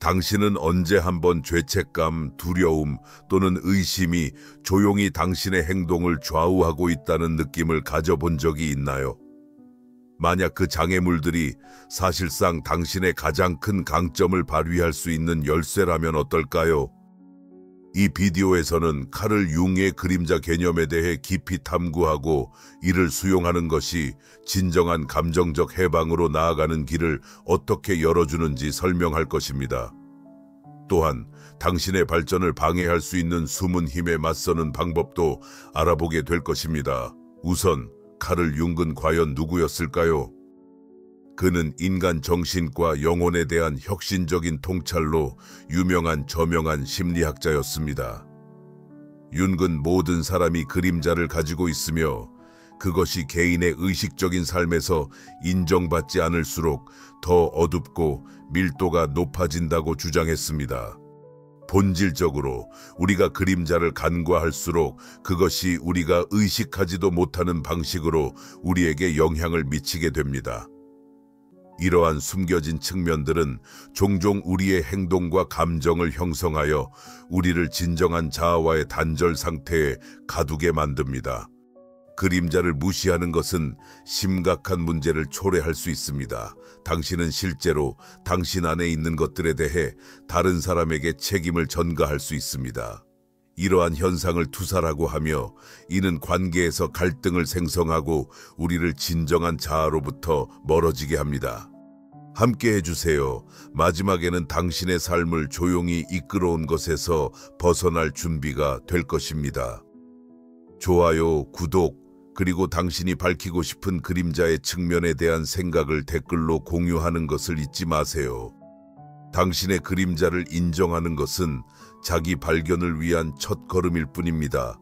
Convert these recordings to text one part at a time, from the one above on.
당신은 언제 한번 죄책감, 두려움 또는 의심이 조용히 당신의 행동을 좌우하고 있다는 느낌을 가져본 적이 있나요? 만약 그 장애물들이 사실상 당신의 가장 큰 강점을 발휘할 수 있는 열쇠라면 어떨까요? 이 비디오에서는 카를 융의 그림자 개념에 대해 깊이 탐구하고 이를 수용하는 것이 진정한 감정적 해방으로 나아가는 길을 어떻게 열어주는지 설명할 것입니다. 또한 당신의 발전을 방해할 수 있는 숨은 힘에 맞서는 방법도 알아보게 될 것입니다. 우선 카를 융은 과연 누구였을까요? 그는 인간 정신과 영혼에 대한 혁신적인 통찰로 유명한 저명한 심리학자였습니다. 융은 모든 사람이 그림자를 가지고 있으며 그것이 개인의 의식적인 삶에서 인정받지 않을수록 더 어둡고 밀도가 높아진다고 주장했습니다. 본질적으로 우리가 그림자를 간과할수록 그것이 우리가 의식하지도 못하는 방식으로 우리에게 영향을 미치게 됩니다. 이러한 숨겨진 측면들은 종종 우리의 행동과 감정을 형성하여 우리를 진정한 자아와의 단절 상태에 가두게 만듭니다. 그림자를 무시하는 것은 심각한 문제를 초래할 수 있습니다. 당신은 실제로 당신 안에 있는 것들에 대해 다른 사람에게 책임을 전가할 수 있습니다. 이러한 현상을 투사라고 하며 이는 관계에서 갈등을 생성하고 우리를 진정한 자아로부터 멀어지게 합니다. 함께 해주세요. 마지막에는 당신의 삶을 조용히 이끌어온 것에서 벗어날 준비가 될 것입니다. 좋아요, 구독, 그리고 당신이 밝히고 싶은 그림자의 측면에 대한 생각을 댓글로 공유하는 것을 잊지 마세요. 당신의 그림자를 인정하는 것은 자기 발견을 위한 첫걸음일 뿐입니다.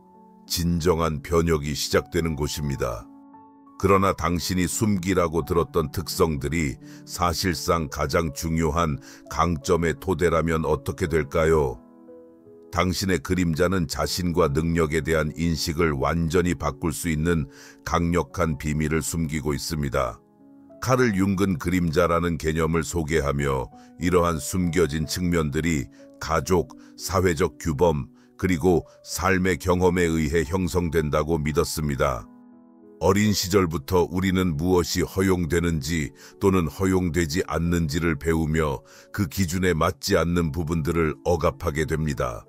진정한 변혁이 시작되는 곳입니다. 그러나 당신이 숨기라고 들었던 특성들이 사실상 가장 중요한 강점의 토대라면 어떻게 될까요? 당신의 그림자는 자신과 능력에 대한 인식을 완전히 바꿀 수 있는 강력한 비밀을 숨기고 있습니다. 카를 융은 그림자라는 개념을 소개하며 이러한 숨겨진 측면들이 가족, 사회적 규범, 그리고 삶의 경험에 의해 형성된다고 믿었습니다. 어린 시절부터 우리는 무엇이 허용되는지 또는 허용되지 않는지를 배우며 그 기준에 맞지 않는 부분들을 억압하게 됩니다.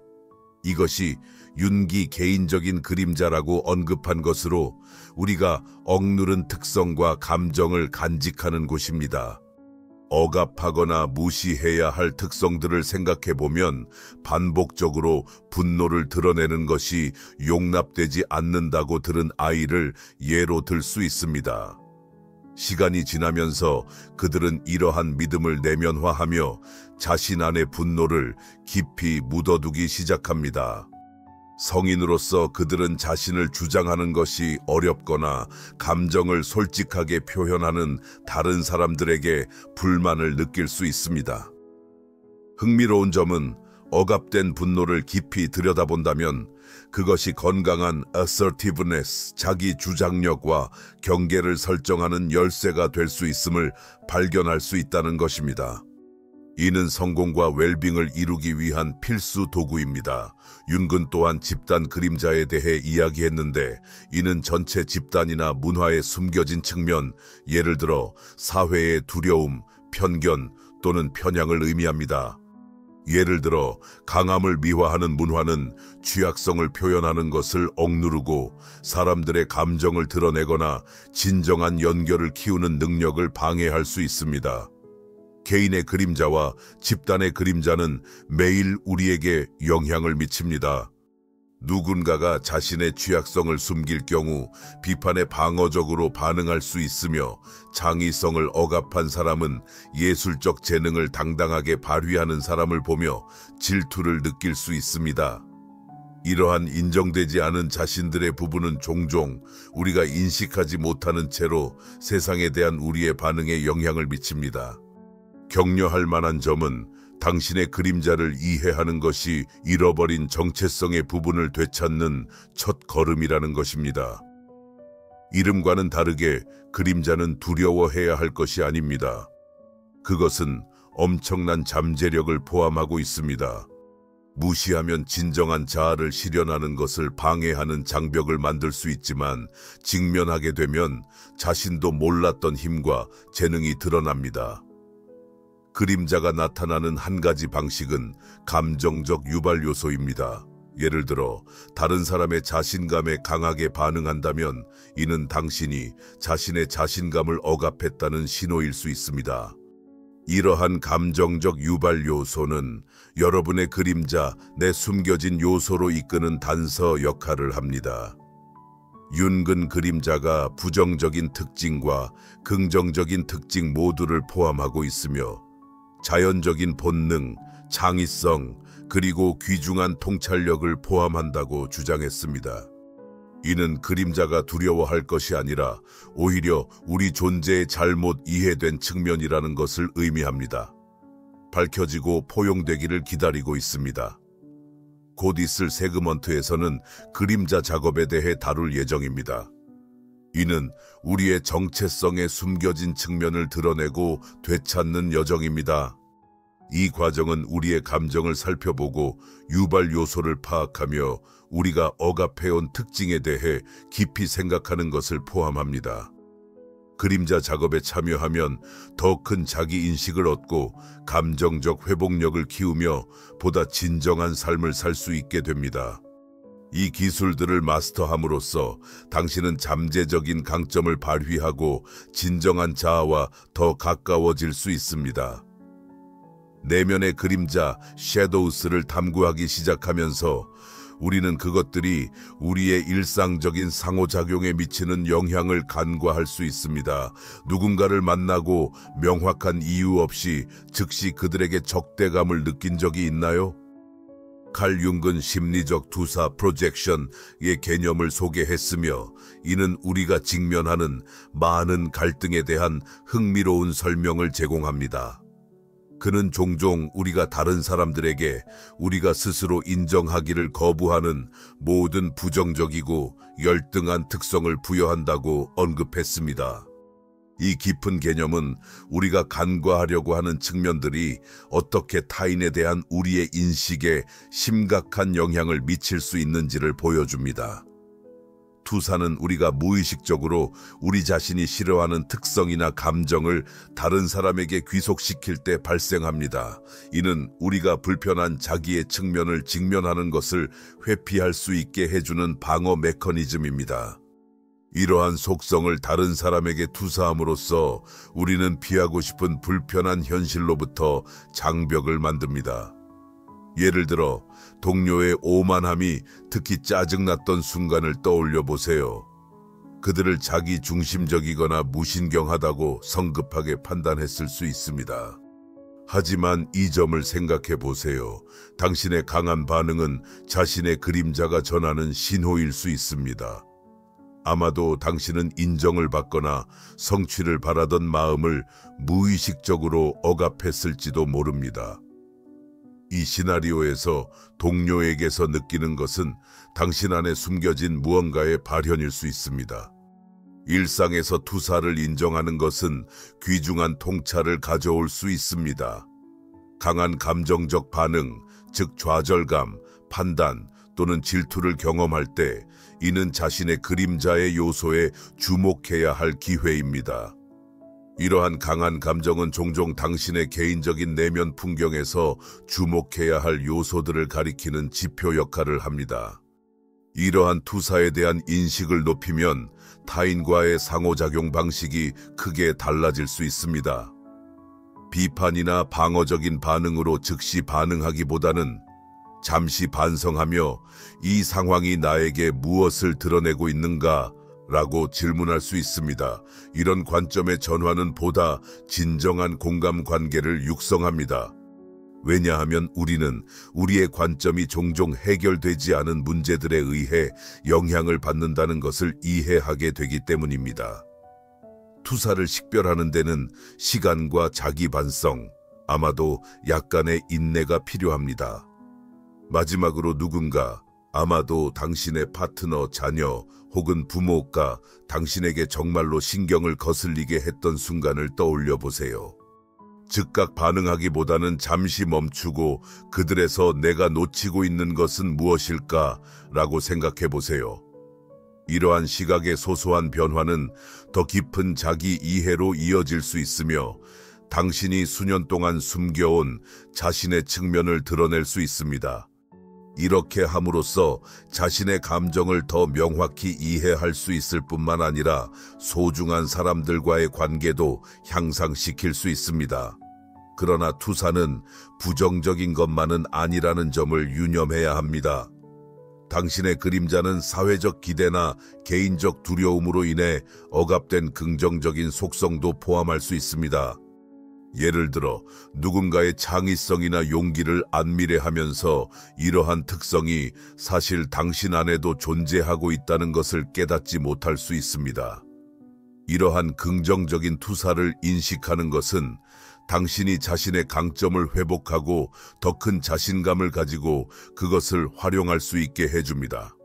이것이 융이 개인적인 그림자라고 언급한 것으로 우리가 억누른 특성과 감정을 간직하는 곳입니다. 억압하거나 무시해야 할 특성들을 생각해보면 반복적으로 분노를 드러내는 것이 용납되지 않는다고 들은 아이를 예로 들 수 있습니다. 시간이 지나면서 그들은 이러한 믿음을 내면화하며 자신 안의 분노를 깊이 묻어두기 시작합니다. 성인으로서 그들은 자신을 주장하는 것이 어렵거나 감정을 솔직하게 표현하는 다른 사람들에게 불만을 느낄 수 있습니다. 흥미로운 점은 억압된 분노를 깊이 들여다본다면 그것이 건강한 assertiveness, 자기 주장력과 경계를 설정하는 열쇠가 될 수 있음을 발견할 수 있다는 것입니다. 이는 성공과 웰빙을 이루기 위한 필수 도구입니다. 융은 또한 집단 그림자에 대해 이야기했는데 이는 전체 집단이나 문화의 숨겨진 측면, 예를 들어 사회의 두려움, 편견 또는 편향을 의미합니다. 예를 들어 강함을 미화하는 문화는 취약성을 표현하는 것을 억누르고 사람들의 감정을 드러내거나 진정한 연결을 키우는 능력을 방해할 수 있습니다. 개인의 그림자와 집단의 그림자는 매일 우리에게 영향을 미칩니다. 누군가가 자신의 취약성을 숨길 경우 비판에 방어적으로 반응할 수 있으며 창의성을 억압한 사람은 예술적 재능을 당당하게 발휘하는 사람을 보며 질투를 느낄 수 있습니다. 이러한 인정되지 않은 자신들의 부분은 종종 우리가 인식하지 못하는 채로 세상에 대한 우리의 반응에 영향을 미칩니다. 격려할 만한 점은 당신의 그림자를 이해하는 것이 잃어버린 정체성의 부분을 되찾는 첫 걸음이라는 것입니다. 이름과는 다르게 그림자는 두려워해야 할 것이 아닙니다. 그것은 엄청난 잠재력을 포함하고 있습니다. 무시하면 진정한 자아를 실현하는 것을 방해하는 장벽을 만들 수 있지만 직면하게 되면 자신도 몰랐던 힘과 재능이 드러납니다. 그림자가 나타나는 한 가지 방식은 감정적 유발 요소입니다. 예를 들어 다른 사람의 자신감에 강하게 반응한다면 이는 당신이 자신의 자신감을 억압했다는 신호일 수 있습니다. 이러한 감정적 유발 요소는 여러분의 그림자, 내 숨겨진 요소로 이끄는 단서 역할을 합니다. 윤근 그림자가 부정적인 특징과 긍정적인 특징 모두를 포함하고 있으며 자연적인 본능, 창의성, 그리고 귀중한 통찰력을 포함한다고 주장했습니다. 이는 그림자가 두려워할 것이 아니라 오히려 우리 존재의 잘못 이해된 측면이라는 것을 의미합니다. 밝혀지고 포용되기를 기다리고 있습니다. 곧 있을 세그먼트에서는 그림자 작업에 대해 다룰 예정입니다. 이는 우리의 정체성의 숨겨진 측면을 드러내고 되찾는 여정입니다. 이 과정은 우리의 감정을 살펴보고 유발 요소를 파악하며 우리가 억압해온 특징에 대해 깊이 생각하는 것을 포함합니다. 그림자 작업에 참여하면 더 큰 자기인식을 얻고 감정적 회복력을 키우며 보다 진정한 삶을 살 수 있게 됩니다. 이 기술들을 마스터함으로써 당신은 잠재적인 강점을 발휘하고 진정한 자아와 더 가까워질 수 있습니다. 내면의 그림자, 섀도우스를 탐구하기 시작하면서 우리는 그것들이 우리의 일상적인 상호작용에 미치는 영향을 간과할 수 있습니다. 누군가를 만나고 명확한 이유 없이 즉시 그들에게 적대감을 느낀 적이 있나요? 칼 융은 심리적 투사 프로젝션의 개념을 소개했으며 이는 우리가 직면하는 많은 갈등에 대한 흥미로운 설명을 제공합니다. 그는 종종 우리가 다른 사람들에게 우리가 스스로 인정하기를 거부하는 모든 부정적이고 열등한 특성을 부여한다고 언급했습니다. 이 깊은 개념은 우리가 간과하려고 하는 측면들이 어떻게 타인에 대한 우리의 인식에 심각한 영향을 미칠 수 있는지를 보여줍니다. 투사는 우리가 무의식적으로 우리 자신이 싫어하는 특성이나 감정을 다른 사람에게 귀속시킬 때 발생합니다. 이는 우리가 불편한 자기의 측면을 직면하는 것을 회피할 수 있게 해주는 방어 메커니즘입니다. 이러한 속성을 다른 사람에게 투사함으로써 우리는 피하고 싶은 불편한 현실로부터 장벽을 만듭니다. 예를 들어 동료의 오만함이 특히 짜증났던 순간을 떠올려 보세요. 그들을 자기 중심적이거나 무신경하다고 성급하게 판단했을 수 있습니다. 하지만 이 점을 생각해 보세요. 당신의 강한 반응은 자신의 그림자가 전하는 신호일 수 있습니다. 아마도 당신은 인정을 받거나 성취를 바라던 마음을 무의식적으로 억압했을지도 모릅니다. 이 시나리오에서 동료에게서 느끼는 것은 당신 안에 숨겨진 무언가의 발현일 수 있습니다. 일상에서 투사를 인정하는 것은 귀중한 통찰을 가져올 수 있습니다. 강한 감정적 반응, 즉 좌절감, 판단 또는 질투를 경험할 때 이는 자신의 그림자의 요소에 주목해야 할 기회입니다. 이러한 강한 감정은 종종 당신의 개인적인 내면 풍경에서 주목해야 할 요소들을 가리키는 지표 역할을 합니다. 이러한 투사에 대한 인식을 높이면 타인과의 상호작용 방식이 크게 달라질 수 있습니다. 비판이나 방어적인 반응으로 즉시 반응하기보다는 잠시 반성하며 이 상황이 나에게 무엇을 드러내고 있는가? 라고 질문할 수 있습니다. 이런 관점의 전환은 보다 진정한 공감 관계를 육성합니다. 왜냐하면 우리는 우리의 관점이 종종 해결되지 않은 문제들에 의해 영향을 받는다는 것을 이해하게 되기 때문입니다. 투사를 식별하는 데는 시간과 자기 반성, 아마도 약간의 인내가 필요합니다. 마지막으로 누군가, 아마도 당신의 파트너, 자녀 혹은 부모가 당신에게 정말로 신경을 거슬리게 했던 순간을 떠올려 보세요. 즉각 반응하기보다는 잠시 멈추고 그들에서 내가 놓치고 있는 것은 무엇일까라고 생각해 보세요. 이러한 시각의 소소한 변화는 더 깊은 자기 이해로 이어질 수 있으며 당신이 수년 동안 숨겨온 자신의 측면을 드러낼 수 있습니다. 이렇게 함으로써 자신의 감정을 더 명확히 이해할 수 있을 뿐만 아니라 소중한 사람들과의 관계도 향상시킬 수 있습니다. 그러나 투사는 부정적인 것만은 아니라는 점을 유념해야 합니다. 당신의 그림자는 사회적 기대나 개인적 두려움으로 인해 억압된 긍정적인 속성도 포함할 수 있습니다. 예를 들어 누군가의 창의성이나 용기를 안미래하면서 이러한 특성이 사실 당신 안에도 존재하고 있다는 것을 깨닫지 못할 수 있습니다. 이러한 긍정적인 투사를 인식하는 것은 당신이 자신의 강점을 회복하고 더 큰 자신감을 가지고 그것을 활용할 수 있게 해줍니다.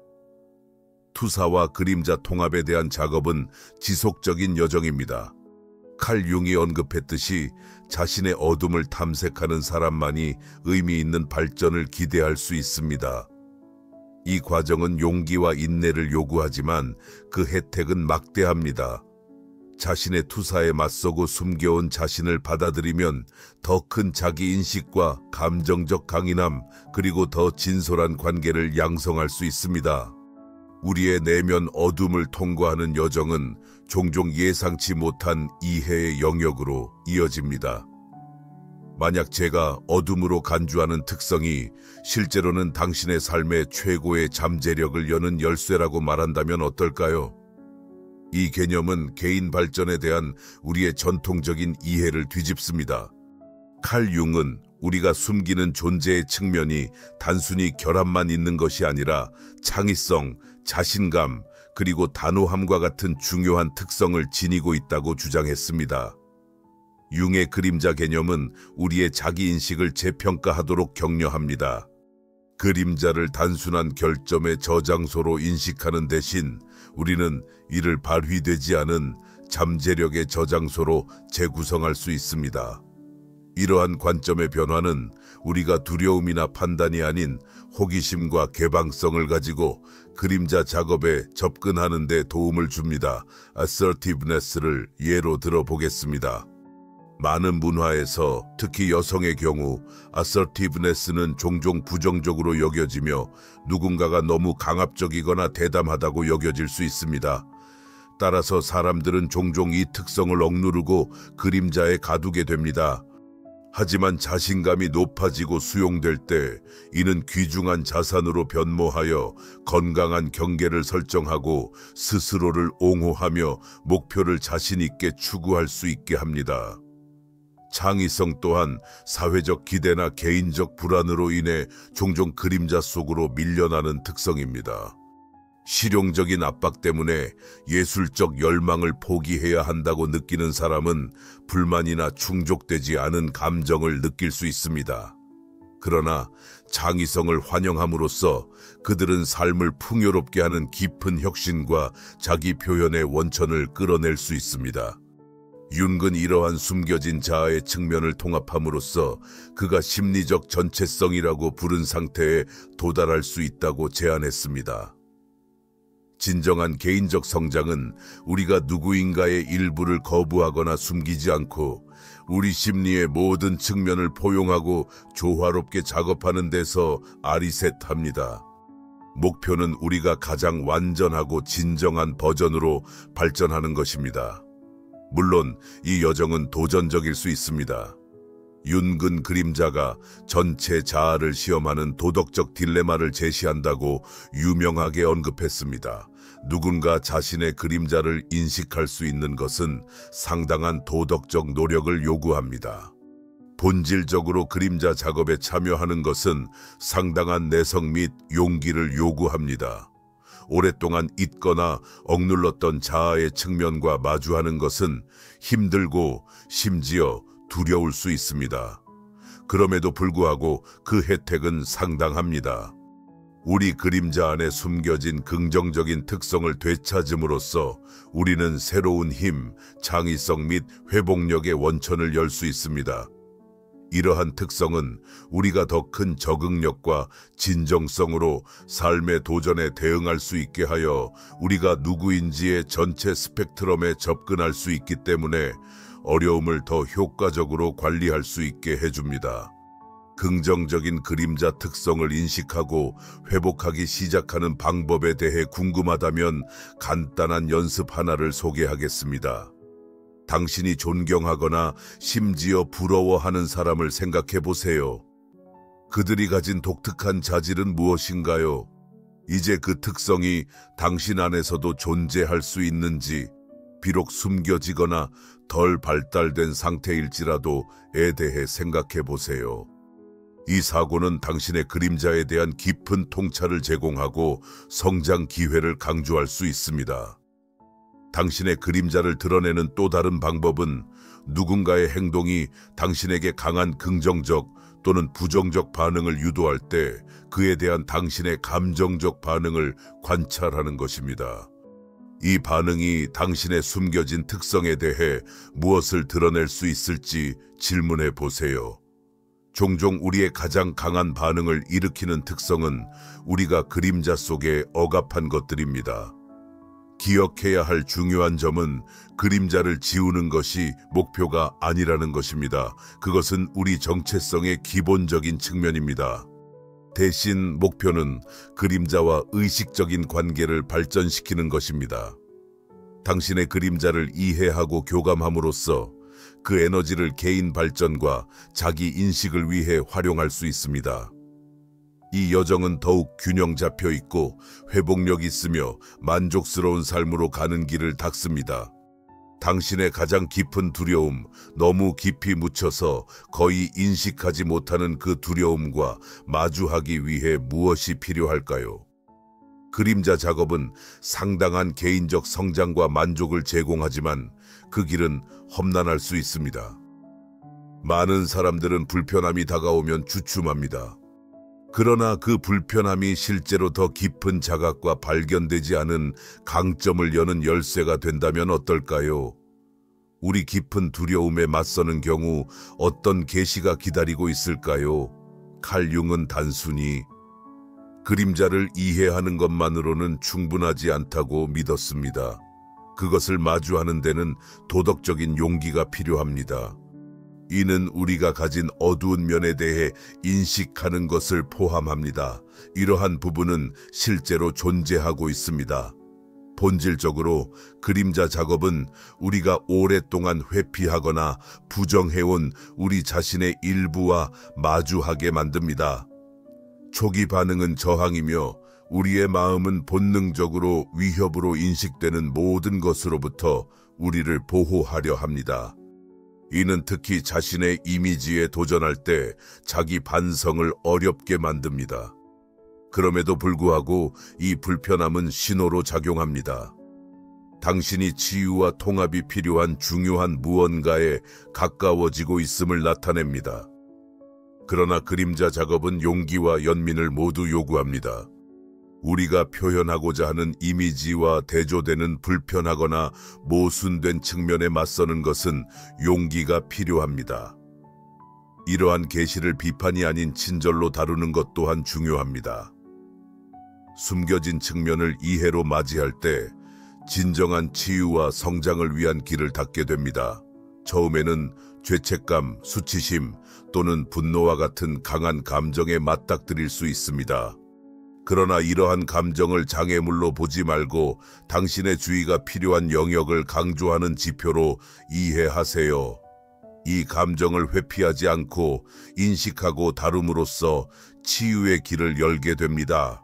투사와 그림자 통합에 대한 작업은 지속적인 여정입니다. 칼 융이 언급했듯이 자신의 어둠을 탐색하는 사람만이 의미 있는 발전을 기대할 수 있습니다. 이 과정은 용기와 인내를 요구하지만 그 혜택은 막대합니다. 자신의 투사에 맞서고 숨겨온 자신을 받아들이면 더 큰 자기인식과 감정적 강인함, 그리고 더 진솔한 관계를 양성할 수 있습니다. 우리의 내면 어둠을 통과하는 여정은 종종 예상치 못한 이해의 영역으로 이어집니다. 만약 제가 어둠으로 간주하는 특성이 실제로는 당신의 삶의 최고의 잠재력을 여는 열쇠라고 말한다면 어떨까요? 이 개념은 개인 발전에 대한 우리의 전통적인 이해를 뒤집습니다. 칼 융은 우리가 숨기는 존재의 측면이 단순히 결함만 있는 것이 아니라 창의성, 자신감, 그리고 단호함과 같은 중요한 특성을 지니고 있다고 주장했습니다. 융의 그림자 개념은 우리의 자기인식을 재평가하도록 격려합니다. 그림자를 단순한 결점의 저장소로 인식하는 대신 우리는 이를 발휘되지 않은 잠재력의 저장소로 재구성할 수 있습니다. 이러한 관점의 변화는 우리가 두려움이나 판단이 아닌 호기심과 개방성을 가지고 그림자 작업에 접근하는 데 도움을 줍니다. assertiveness를 예로 들어보겠습니다. 많은 문화에서 특히 여성의 경우 assertiveness는 종종 부정적으로 여겨지며 누군가가 너무 강압적이거나 대담하다고 여겨질 수 있습니다. 따라서 사람들은 종종 이 특성을 억누르고 그림자에 가두게 됩니다. 하지만 자신감이 높아지고 수용될 때 이는 귀중한 자산으로 변모하여 건강한 경계를 설정하고 스스로를 옹호하며 목표를 자신 있게 추구할 수 있게 합니다. 창의성 또한 사회적 기대나 개인적 불안으로 인해 종종 그림자 속으로 밀려나는 특성입니다. 실용적인 압박 때문에 예술적 열망을 포기해야 한다고 느끼는 사람은 불만이나 충족되지 않은 감정을 느낄 수 있습니다. 그러나 창의성을 환영함으로써 그들은 삶을 풍요롭게 하는 깊은 혁신과 자기 표현의 원천을 끌어낼 수 있습니다. 융은 이러한 숨겨진 자아의 측면을 통합함으로써 그가 심리적 전체성이라고 부른 상태에 도달할 수 있다고 제안했습니다. 진정한 개인적 성장은 우리가 누구인가의 일부를 거부하거나 숨기지 않고 우리 심리의 모든 측면을 포용하고 조화롭게 작업하는 데서 아리셋합니다. 목표는 우리가 가장 완전하고 진정한 버전으로 발전하는 것입니다. 물론 이 여정은 도전적일 수 있습니다. 윤근 그림자가 전체 자아를 시험하는 도덕적 딜레마를 제시한다고 유명하게 언급했습니다. 누군가 자신의 그림자를 인식할 수 있는 것은 상당한 도덕적 노력을 요구합니다. 본질적으로 그림자 작업에 참여하는 것은 상당한 내성 및 용기를 요구합니다. 오랫동안 잊거나 억눌렀던 자아의 측면과 마주하는 것은 힘들고 심지어 두려울 수 있습니다. 그럼에도 불구하고 그 혜택은 상당합니다. 우리 그림자 안에 숨겨진 긍정적인 특성을 되찾음으로써 우리는 새로운 힘, 창의성 및 회복력의 원천을 열 수 있습니다. 이러한 특성은 우리가 더 큰 적응력과 진정성으로 삶의 도전에 대응할 수 있게 하여 우리가 누구인지의 전체 스펙트럼에 접근할 수 있기 때문에 어려움을 더 효과적으로 관리할 수 있게 해줍니다. 긍정적인 그림자 특성을 인식하고 회복하기 시작하는 방법에 대해 궁금하다면 간단한 연습 하나를 소개하겠습니다. 당신이 존경하거나 심지어 부러워하는 사람을 생각해 보세요. 그들이 가진 독특한 자질은 무엇인가요? 이제 그 특성이 당신 안에서도 존재할 수 있는지, 비록 숨겨지거나 덜 발달된 상태일지라도에 대해 생각해 보세요. 이 사고는 당신의 그림자에 대한 깊은 통찰을 제공하고 성장 기회를 강조할 수 있습니다. 당신의 그림자를 드러내는 또 다른 방법은 누군가의 행동이 당신에게 강한 긍정적 또는 부정적 반응을 유도할 때 그에 대한 당신의 감정적 반응을 관찰하는 것입니다. 이 반응이 당신의 숨겨진 특성에 대해 무엇을 드러낼 수 있을지 질문해 보세요. 종종 우리의 가장 강한 반응을 일으키는 특성은 우리가 그림자 속에 억압한 것들입니다. 기억해야 할 중요한 점은 그림자를 지우는 것이 목표가 아니라는 것입니다. 그것은 우리 정체성의 기본적인 측면입니다. 대신 목표는 그림자와 의식적인 관계를 발전시키는 것입니다. 당신의 그림자를 이해하고 교감함으로써 그 에너지를 개인 발전과 자기 인식을 위해 활용할 수 있습니다. 이 여정은 더욱 균형 잡혀 있고 회복력 있으며 만족스러운 삶으로 가는 길을 닦습니다. 당신의 가장 깊은 두려움, 너무 깊이 묻혀서 거의 인식하지 못하는 그 두려움과 마주하기 위해 무엇이 필요할까요? 그림자 작업은 상당한 개인적 성장과 만족을 제공하지만 그 길은 험난할 수 있습니다. 많은 사람들은 불편함이 다가오면 주춤합니다. 그러나 그 불편함이 실제로 더 깊은 자각과 발견되지 않은 강점을 여는 열쇠가 된다면 어떨까요? 우리 깊은 두려움에 맞서는 경우 어떤 계시가 기다리고 있을까요? 칼 융은 단순히 그림자를 이해하는 것만으로는 충분하지 않다고 믿었습니다. 그것을 마주하는 데는 도덕적인 용기가 필요합니다. 이는 우리가 가진 어두운 면에 대해 인식하는 것을 포함합니다. 이러한 부분은 실제로 존재하고 있습니다. 본질적으로 그림자 작업은 우리가 오랫동안 회피하거나 부정해온 우리 자신의 일부와 마주하게 만듭니다. 초기 반응은 저항이며 우리의 마음은 본능적으로 위협으로 인식되는 모든 것으로부터 우리를 보호하려 합니다. 이는 특히 자신의 이미지에 도전할 때 자기 반성을 어렵게 만듭니다. 그럼에도 불구하고 이 불편함은 신호로 작용합니다. 당신이 치유와 통합이 필요한 중요한 무언가에 가까워지고 있음을 나타냅니다. 그러나 그림자 작업은 용기와 연민을 모두 요구합니다. 우리가 표현하고자 하는 이미지와 대조되는 불편하거나 모순된 측면에 맞서는 것은 용기가 필요합니다. 이러한 계시를 비판이 아닌 친절로 다루는 것 또한 중요합니다. 숨겨진 측면을 이해로 맞이할 때 진정한 치유와 성장을 위한 길을 닫게 됩니다. 처음에는 죄책감, 수치심 또는 분노와 같은 강한 감정에 맞닥뜨릴 수 있습니다. 그러나 이러한 감정을 장애물로 보지 말고 당신의 주의가 필요한 영역을 강조하는 지표로 이해하세요. 이 감정을 회피하지 않고 인식하고 다룸으로써 치유의 길을 열게 됩니다.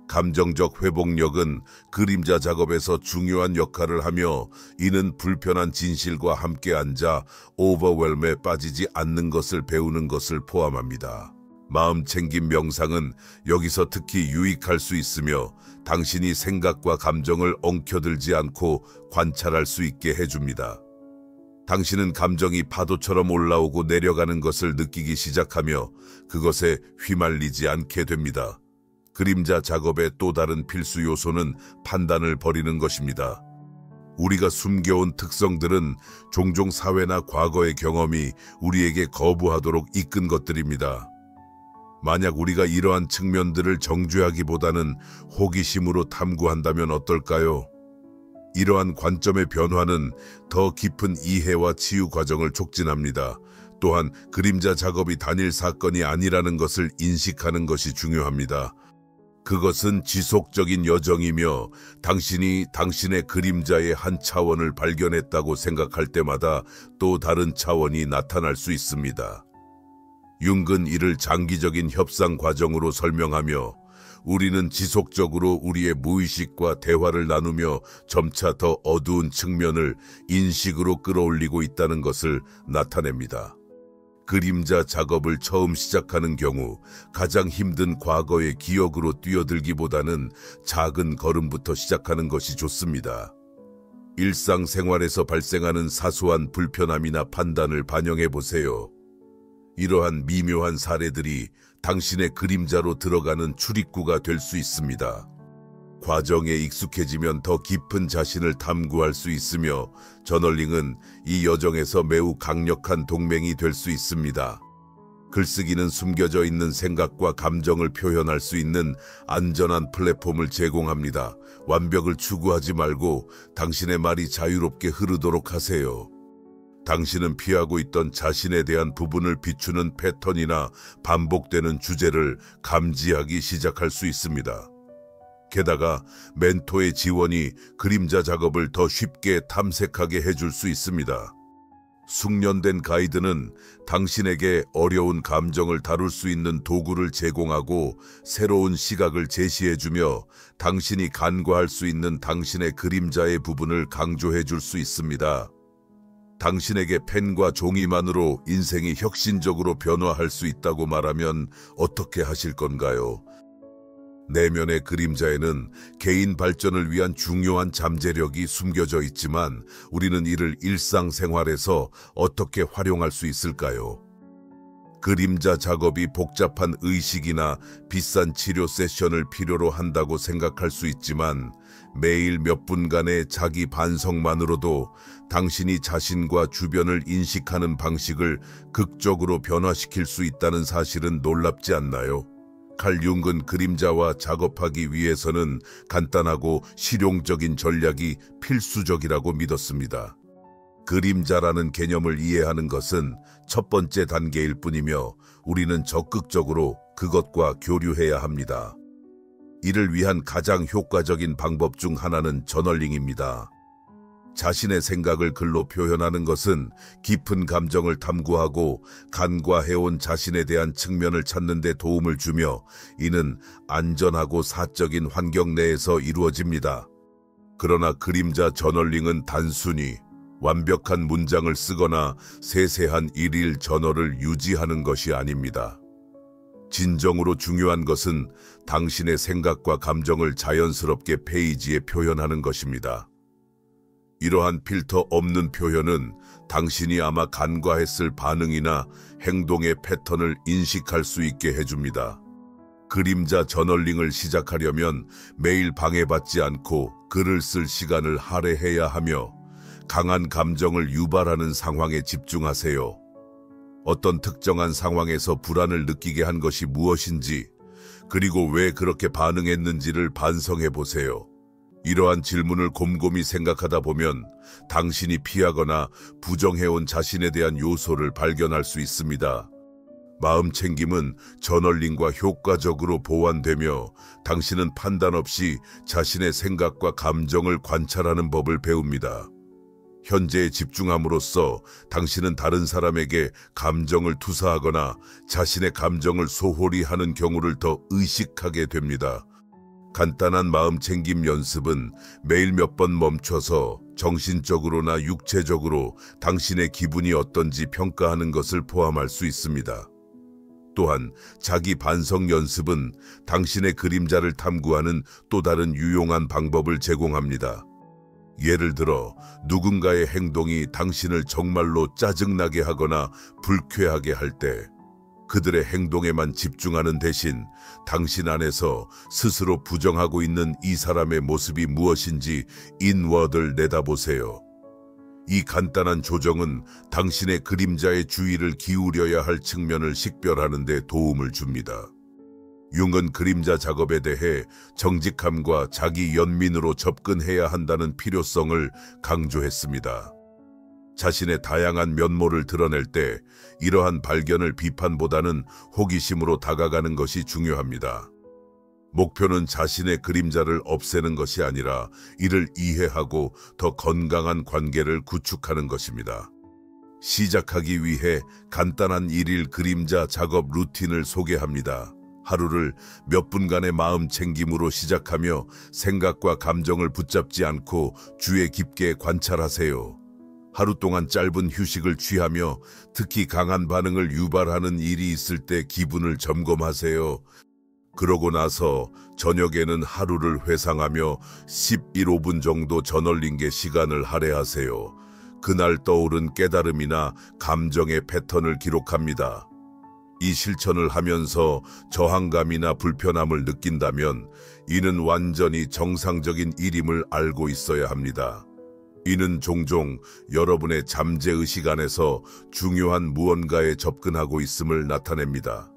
감정적 회복력은 그림자 작업에서 중요한 역할을 하며 이는 불편한 진실과 함께 앉아 오버웰럼에 빠지지 않는 것을 배우는 것을 포함합니다. 마음 챙김 명상은 여기서 특히 유익할 수 있으며 당신이 생각과 감정을 엉켜들지 않고 관찰할 수 있게 해줍니다. 당신은 감정이 파도처럼 올라오고 내려가는 것을 느끼기 시작하며 그것에 휘말리지 않게 됩니다. 그림자 작업의 또 다른 필수 요소는 판단을 버리는 것입니다. 우리가 숨겨온 특성들은 종종 사회나 과거의 경험이 우리에게 거부하도록 이끈 것들입니다. 만약 우리가 이러한 측면들을 정죄하기보다는 호기심으로 탐구한다면 어떨까요? 이러한 관점의 변화는 더 깊은 이해와 치유 과정을 촉진합니다. 또한 그림자 작업이 단일 사건이 아니라는 것을 인식하는 것이 중요합니다. 그것은 지속적인 여정이며 당신이 당신의 그림자의 한 차원을 발견했다고 생각할 때마다 또 다른 차원이 나타날 수 있습니다. 융은 이를 장기적인 협상 과정으로 설명하며 우리는 지속적으로 우리의 무의식과 대화를 나누며 점차 더 어두운 측면을 인식으로 끌어올리고 있다는 것을 나타냅니다. 그림자 작업을 처음 시작하는 경우 가장 힘든 과거의 기억으로 뛰어들기보다는 작은 걸음부터 시작하는 것이 좋습니다. 일상생활에서 발생하는 사소한 불편함이나 판단을 반영해 보세요. 이러한 미묘한 사례들이 당신의 그림자로 들어가는 출입구가 될 수 있습니다. 과정에 익숙해지면 더 깊은 자신을 탐구할 수 있으며 저널링은 이 여정에서 매우 강력한 동맹이 될 수 있습니다. 글쓰기는 숨겨져 있는 생각과 감정을 표현할 수 있는 안전한 플랫폼을 제공합니다. 완벽을 추구하지 말고 당신의 말이 자유롭게 흐르도록 하세요. 당신은 피하고 있던 자신에 대한 부분을 비추는 패턴이나 반복되는 주제를 감지하기 시작할 수 있습니다. 게다가 멘토의 지원이 그림자 작업을 더 쉽게 탐색하게 해줄 수 있습니다. 숙련된 가이드는 당신에게 어려운 감정을 다룰 수 있는 도구를 제공하고 새로운 시각을 제시해주며 당신이 간과할 수 있는 당신의 그림자의 부분을 강조해 줄 수 있습니다. 당신에게 펜과 종이만으로 인생이 혁신적으로 변화할 수 있다고 말하면 어떻게 하실 건가요? 내면의 그림자에는 개인 발전을 위한 중요한 잠재력이 숨겨져 있지만 우리는 이를 일상생활에서 어떻게 활용할 수 있을까요? 그림자 작업이 복잡한 의식이나 비싼 치료 세션을 필요로 한다고 생각할 수 있지만 매일 몇 분간의 자기 반성만으로도 당신이 자신과 주변을 인식하는 방식을 극적으로 변화시킬 수 있다는 사실은 놀랍지 않나요? 칼 융은 그림자와 작업하기 위해서는 간단하고 실용적인 전략이 필수적이라고 믿었습니다. 그림자라는 개념을 이해하는 것은 첫 번째 단계일 뿐이며 우리는 적극적으로 그것과 교류해야 합니다. 이를 위한 가장 효과적인 방법 중 하나는 저널링입니다. 자신의 생각을 글로 표현하는 것은 깊은 감정을 탐구하고 간과해온 자신에 대한 측면을 찾는 데 도움을 주며 이는 안전하고 사적인 환경 내에서 이루어집니다. 그러나 그림자 저널링은 단순히 완벽한 문장을 쓰거나 세세한 일일 저널을 유지하는 것이 아닙니다. 진정으로 중요한 것은 당신의 생각과 감정을 자연스럽게 페이지에 표현하는 것입니다. 이러한 필터 없는 표현은 당신이 아마 간과했을 반응이나 행동의 패턴을 인식할 수 있게 해줍니다. 그림자 저널링을 시작하려면 매일 방해받지 않고 글을 쓸 시간을 할애해야 하며 강한 감정을 유발하는 상황에 집중하세요. 어떤 특정한 상황에서 불안을 느끼게 한 것이 무엇인지, 그리고 왜 그렇게 반응했는지를 반성해 보세요. 이러한 질문을 곰곰이 생각하다 보면 당신이 피하거나 부정해온 자신에 대한 요소를 발견할 수 있습니다. 마음챙김은 저널링과 효과적으로 보완되며 당신은 판단 없이 자신의 생각과 감정을 관찰하는 법을 배웁니다. 현재에 집중함으로써 당신은 다른 사람에게 감정을 투사하거나 자신의 감정을 소홀히 하는 경우를 더 의식하게 됩니다. 간단한 마음챙김 연습은 매일 몇 번 멈춰서 정신적으로나 육체적으로 당신의 기분이 어떤지 평가하는 것을 포함할 수 있습니다. 또한 자기 반성 연습은 당신의 그림자를 탐구하는 또 다른 유용한 방법을 제공합니다. 예를 들어 누군가의 행동이 당신을 정말로 짜증나게 하거나 불쾌하게 할 때 그들의 행동에만 집중하는 대신 당신 안에서 스스로 부정하고 있는 이 사람의 모습이 무엇인지 인워드를 내다보세요. 이 간단한 조정은 당신의 그림자의 주의를 기울여야 할 측면을 식별하는 데 도움을 줍니다. 융은 그림자 작업에 대해 정직함과 자기 연민으로 접근해야 한다는 필요성을 강조했습니다. 자신의 다양한 면모를 드러낼 때 이러한 발견을 비판보다는 호기심으로 다가가는 것이 중요합니다. 목표는 자신의 그림자를 없애는 것이 아니라 이를 이해하고 더 건강한 관계를 구축하는 것입니다. 시작하기 위해 간단한 일일 그림자 작업 루틴을 소개합니다. 하루를 몇 분간의 마음 챙김으로 시작하며 생각과 감정을 붙잡지 않고 주의 깊게 관찰하세요. 하루 동안 짧은 휴식을 취하며 특히 강한 반응을 유발하는 일이 있을 때 기분을 점검하세요. 그러고 나서 저녁에는 하루를 회상하며 11~15분 정도 저널링의 시간을 할애하세요. 그날 떠오른 깨달음이나 감정의 패턴을 기록합니다. 이 실천을 하면서 저항감이나 불편함을 느낀다면 이는 완전히 정상적인 일임을 알고 있어야 합니다. 이는 종종 여러분의 잠재의식 안에서 중요한 무언가에 접근하고 있음을 나타냅니다.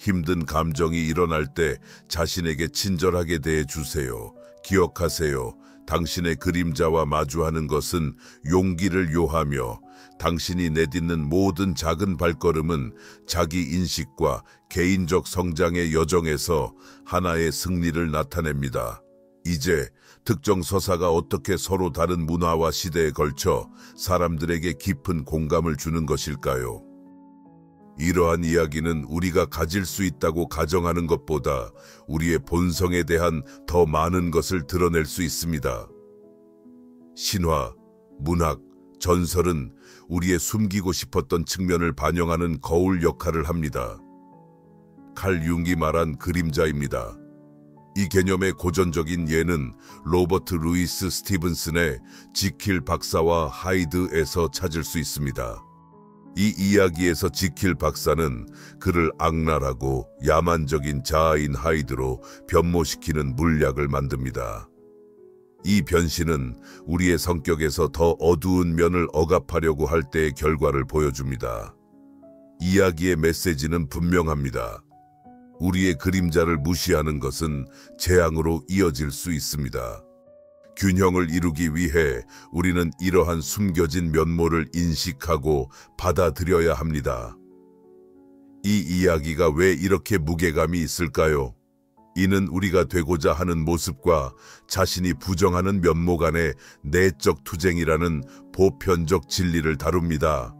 힘든 감정이 일어날 때 자신에게 친절하게 대해주세요. 기억하세요. 당신의 그림자와 마주하는 것은 용기를 요하며 당신이 내딛는 모든 작은 발걸음은 자기 인식과 개인적 성장의 여정에서 하나의 승리를 나타냅니다. 이제 특정 서사가 어떻게 서로 다른 문화와 시대에 걸쳐 사람들에게 깊은 공감을 주는 것일까요? 이러한 이야기는 우리가 가질 수 있다고 가정하는 것보다 우리의 본성에 대한 더 많은 것을 드러낼 수 있습니다. 신화, 문학, 전설은 우리의 숨기고 싶었던 측면을 반영하는 거울 역할을 합니다. 칼 융이 말한 그림자입니다. 이 개념의 고전적인 예는 로버트 루이스 스티븐슨의 지킬 박사와 하이드에서 찾을 수 있습니다. 이 이야기에서 지킬 박사는 그를 악랄하고 야만적인 자아인 하이드로 변모시키는 물약을 만듭니다. 이 변신은 우리의 성격에서 더 어두운 면을 억압하려고 할 때의 결과를 보여줍니다. 이야기의 메시지는 분명합니다. 우리의 그림자를 무시하는 것은 재앙으로 이어질 수 있습니다. 균형을 이루기 위해 우리는 이러한 숨겨진 면모를 인식하고 받아들여야 합니다. 이 이야기가 왜 이렇게 무게감이 있을까요? 이는 우리가 되고자 하는 모습과 자신이 부정하는 면모 간의 내적 투쟁이라는 보편적 진리를 다룹니다.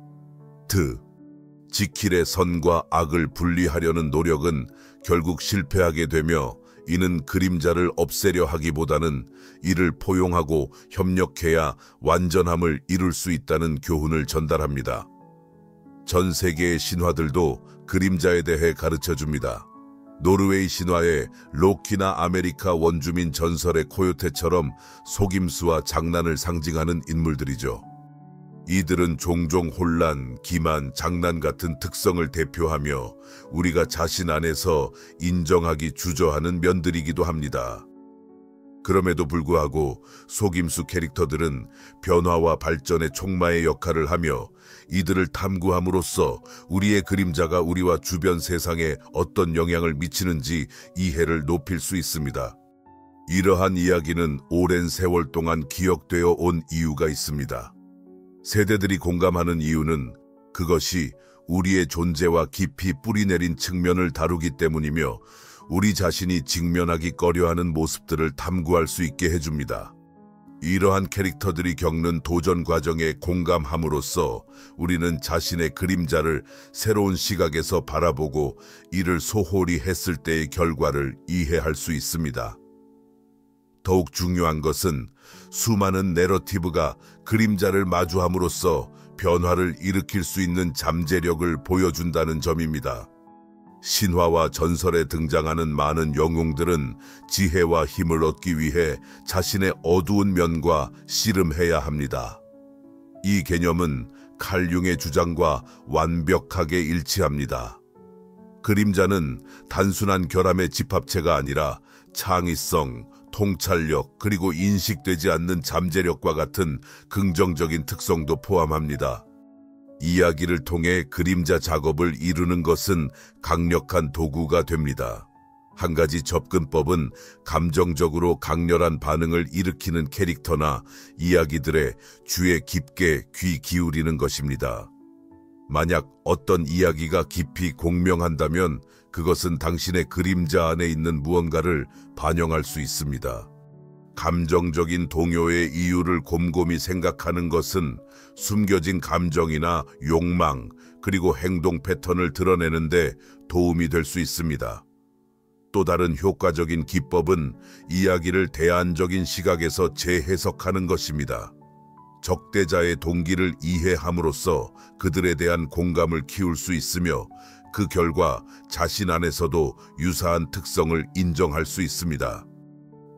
지킬의 선과 악을 분리하려는 노력은 결국 실패하게 되며 이는 그림자를 없애려 하기보다는 이를 포용하고 협력해야 완전함을 이룰 수 있다는 교훈을 전달합니다. 전 세계의 신화들도 그림자에 대해 가르쳐줍니다. 노르웨이 신화의 로키나 아메리카 원주민 전설의 코요테처럼 속임수와 장난을 상징하는 인물들이죠. 이들은 종종 혼란, 기만, 장난 같은 특성을 대표하며 우리가 자신 안에서 인정하기 주저하는 면들이기도 합니다. 그럼에도 불구하고 속임수 캐릭터들은 변화와 발전의 촉마의 역할을 하며 이들을 탐구함으로써 우리의 그림자가 우리와 주변 세상에 어떤 영향을 미치는지 이해를 높일 수 있습니다. 이러한 이야기는 오랜 세월 동안 기억되어 온 이유가 있습니다. 세대들이 공감하는 이유는 그것이 우리의 존재와 깊이 뿌리내린 측면을 다루기 때문이며 우리 자신이 직면하기 꺼려하는 모습들을 탐구할 수 있게 해줍니다. 이러한 캐릭터들이 겪는 도전 과정에 공감함으로써 우리는 자신의 그림자를 새로운 시각에서 바라보고 이를 소홀히 했을 때의 결과를 이해할 수 있습니다. 더욱 중요한 것은 수많은 내러티브가 그림자를 마주함으로써 변화를 일으킬 수 있는 잠재력을 보여준다는 점입니다. 신화와 전설에 등장하는 많은 영웅들은 지혜와 힘을 얻기 위해 자신의 어두운 면과 씨름해야 합니다. 이 개념은 칼 융의 주장과 완벽하게 일치합니다. 그림자는 단순한 결함의 집합체가 아니라 창의성, 통찰력, 그리고 인식되지 않는 잠재력과 같은 긍정적인 특성도 포함합니다. 이야기를 통해 그림자 작업을 이루는 것은 강력한 도구가 됩니다. 한 가지 접근법은 감정적으로 강렬한 반응을 일으키는 캐릭터나 이야기들의 주에 깊게 귀 기울이는 것입니다. 만약 어떤 이야기가 깊이 공명한다면 그것은 당신의 그림자 안에 있는 무언가를 반영할 수 있습니다. 감정적인 동요의 이유를 곰곰이 생각하는 것은 숨겨진 감정이나 욕망, 그리고 행동 패턴을 드러내는데 도움이 될 수 있습니다. 또 다른 효과적인 기법은 이야기를 대안적인 시각에서 재해석하는 것입니다. 적대자의 동기를 이해함으로써 그들에 대한 공감을 키울 수 있으며 그 결과 자신 안에서도 유사한 특성을 인정할 수 있습니다.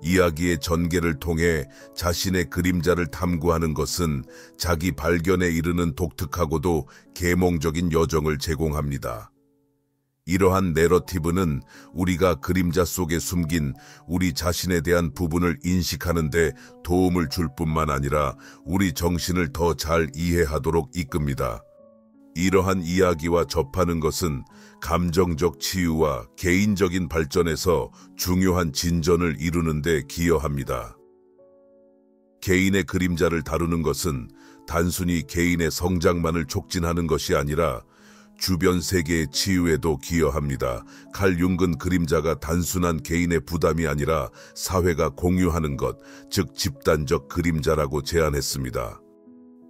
이야기의 전개를 통해 자신의 그림자를 탐구하는 것은 자기 발견에 이르는 독특하고도 계몽적인 여정을 제공합니다. 이러한 내러티브는 우리가 그림자 속에 숨긴 우리 자신에 대한 부분을 인식하는 데 도움을 줄 뿐만 아니라 우리 정신을 더 잘 이해하도록 이끕니다. 이러한 이야기와 접하는 것은 감정적 치유와 개인적인 발전에서 중요한 진전을 이루는 데 기여합니다. 개인의 그림자를 다루는 것은 단순히 개인의 성장만을 촉진하는 것이 아니라 주변 세계의 치유에도 기여합니다. 칼 융은 그림자가 단순한 개인의 부담이 아니라 사회가 공유하는 것, 즉 집단적 그림자라고 제안했습니다.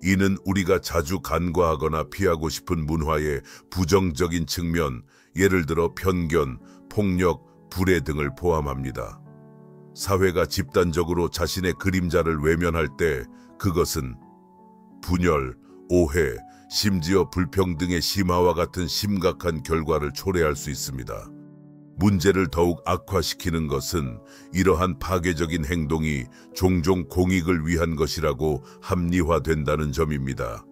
이는 우리가 자주 간과하거나 피하고 싶은 문화의 부정적인 측면, 예를 들어 편견, 폭력, 불의 등을 포함합니다. 사회가 집단적으로 자신의 그림자를 외면할 때 그것은 분열, 오해, 심지어 불평등의 심화와 같은 심각한 결과를 초래할 수 있습니다. 문제를 더욱 악화시키는 것은 이러한 파괴적인 행동이 종종 공익을 위한 것이라고 합리화된다는 점입니다.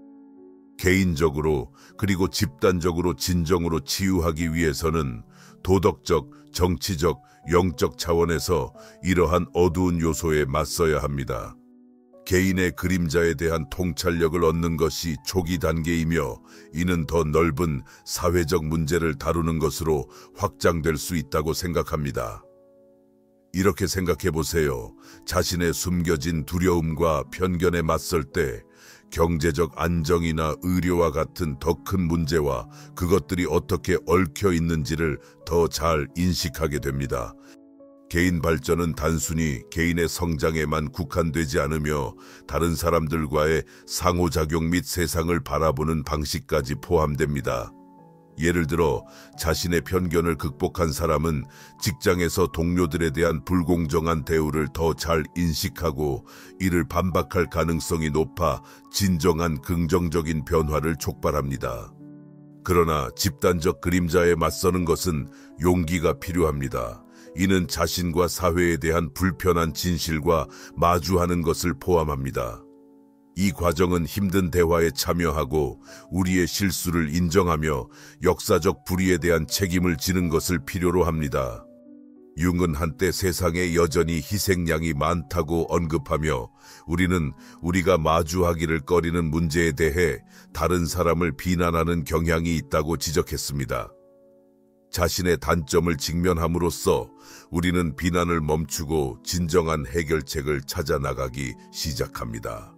개인적으로 그리고 집단적으로 진정으로 치유하기 위해서는 도덕적, 정치적, 영적 차원에서 이러한 어두운 요소에 맞서야 합니다. 개인의 그림자에 대한 통찰력을 얻는 것이 초기 단계이며 이는 더 넓은 사회적 문제를 다루는 것으로 확장될 수 있다고 생각합니다. 이렇게 생각해 보세요. 자신의 숨겨진 두려움과 편견에 맞설 때 경제적 안정이나 의료와 같은 더 큰 문제와 그것들이 어떻게 얽혀 있는지를 더 잘 인식하게 됩니다. 개인 발전은 단순히 개인의 성장에만 국한되지 않으며 다른 사람들과의 상호작용 및 세상을 바라보는 방식까지 포함됩니다. 예를 들어 자신의 편견을 극복한 사람은 직장에서 동료들에 대한 불공정한 대우를 더 잘 인식하고 이를 반박할 가능성이 높아 진정한 긍정적인 변화를 촉발합니다. 그러나 집단적 그림자에 맞서는 것은 용기가 필요합니다. 이는 자신과 사회에 대한 불편한 진실과 마주하는 것을 포함합니다. 이 과정은 힘든 대화에 참여하고 우리의 실수를 인정하며 역사적 불의에 대한 책임을 지는 것을 필요로 합니다. 융은 한때 세상에 여전히 희생양이 많다고 언급하며 우리는 우리가 마주하기를 꺼리는 문제에 대해 다른 사람을 비난하는 경향이 있다고 지적했습니다. 자신의 단점을 직면함으로써 우리는 비난을 멈추고 진정한 해결책을 찾아 나가기 시작합니다.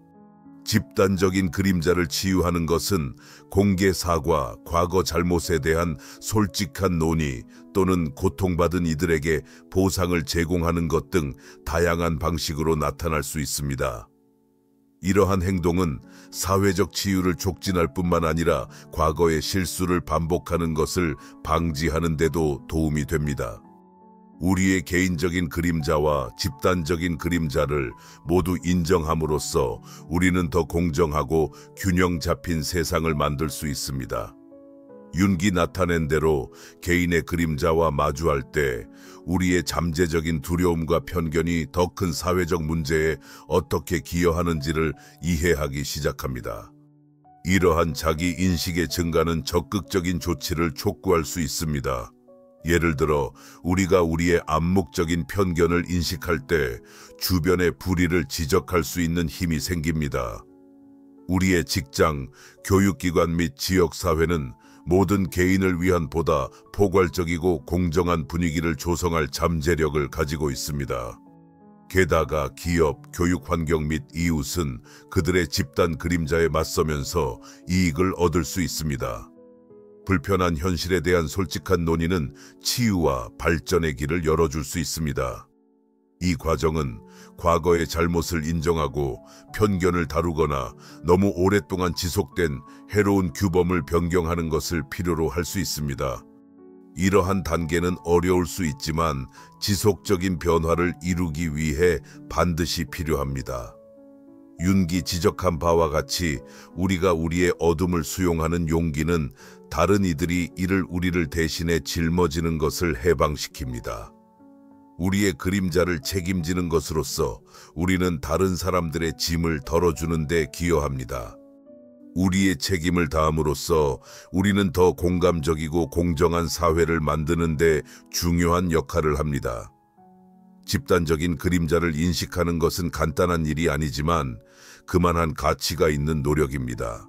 집단적인 그림자를 치유하는 것은 공개 사과, 과거 잘못에 대한 솔직한 논의 또는 고통받은 이들에게 보상을 제공하는 것 등 다양한 방식으로 나타날 수 있습니다. 이러한 행동은 사회적 치유를 촉진할 뿐만 아니라 과거의 실수를 반복하는 것을 방지하는 데도 도움이 됩니다. 우리의 개인적인 그림자와 집단적인 그림자를 모두 인정함으로써 우리는 더 공정하고 균형 잡힌 세상을 만들 수 있습니다. 융이 나타낸 대로 개인의 그림자와 마주할 때 우리의 잠재적인 두려움과 편견이 더 큰 사회적 문제에 어떻게 기여하는지를 이해하기 시작합니다. 이러한 자기 인식의 증가는 적극적인 조치를 촉구할 수 있습니다. 예를 들어 우리가 우리의 암묵적인 편견을 인식할 때 주변의 불의를 지적할 수 있는 힘이 생깁니다. 우리의 직장, 교육기관 및 지역사회는 모든 개인을 위한 보다 포괄적이고 공정한 분위기를 조성할 잠재력을 가지고 있습니다. 게다가 기업, 교육 환경 및 이웃은 그들의 집단 그림자에 맞서면서 이익을 얻을 수 있습니다. 불편한 현실에 대한 솔직한 논의는 치유와 발전의 길을 열어줄 수 있습니다. 이 과정은 과거의 잘못을 인정하고 편견을 다루거나 너무 오랫동안 지속된 해로운 규범을 변경하는 것을 필요로 할 수 있습니다. 이러한 단계는 어려울 수 있지만 지속적인 변화를 이루기 위해 반드시 필요합니다. 윤기 지적한 바와 같이 우리가 우리의 어둠을 수용하는 용기는 다른 이들이 이를 우리를 대신해 짊어지는 것을 해방시킵니다. 우리의 그림자를 책임지는 것으로서 우리는 다른 사람들의 짐을 덜어주는 데 기여합니다. 우리의 책임을 다함으로써 우리는 더 공감적이고 공정한 사회를 만드는 데 중요한 역할을 합니다. 집단적인 그림자를 인식하는 것은 간단한 일이 아니지만 그만한 가치가 있는 노력입니다.